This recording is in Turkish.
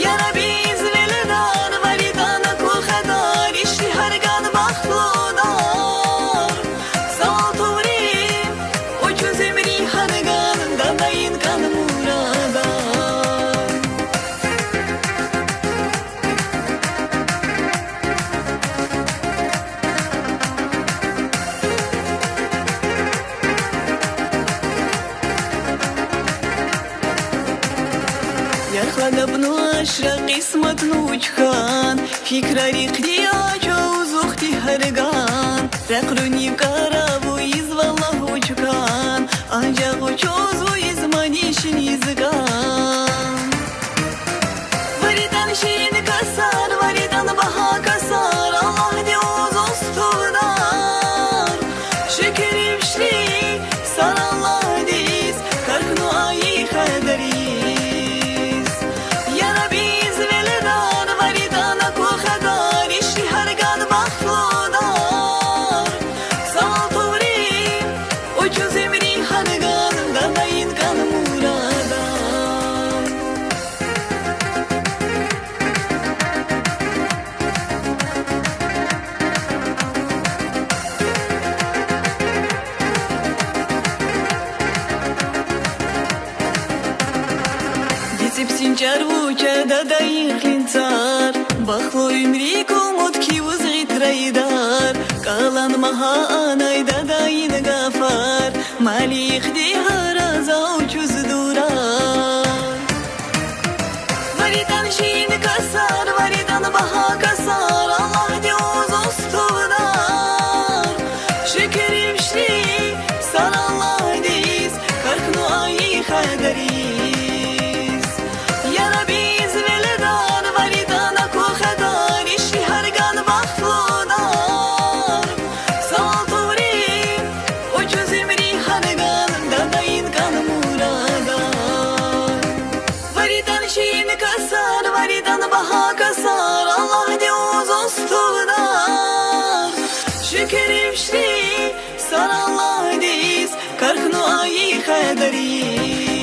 Yara biz veledan varidana kuhedar işli hergan bakludar Sağ tuvrim o çözemri hergan danayın kan murada Яхлада бнуашра қисмат нучхан Фикрари қдияча узухти харган Рақруни караву изваллаху чукан Анжағу чозу изманишин изган Варидан шин касар, варидан баха касар Аллах ди оз остудар Шекерим шли сар Аллах диз Каркну аи хадариз Yara biz veledan varidana kuhedar işli hergan bakludar Sağ tuvrim o çözemri hergan danayın kan murada Синчар вуча дадайын хлинцар Бахло умри комут ки узгит райдар Калан маха анай дадайын гафар Малих ди хараза учуз дурар Варидан шин касар, варидан баха касар Allah di oz ostudar Şekerim şli sar Allah diz Karknu ayi hadariz Yara biz veledan varidana kuhedar işli hergan bakludar Sağ tuvrim o çözemri hergan danayın kan murada Varidan şin kasar, varidan baha kasar Allah di oz ostudar Şekerim şli sar Allah diz Karknu ayi hadariz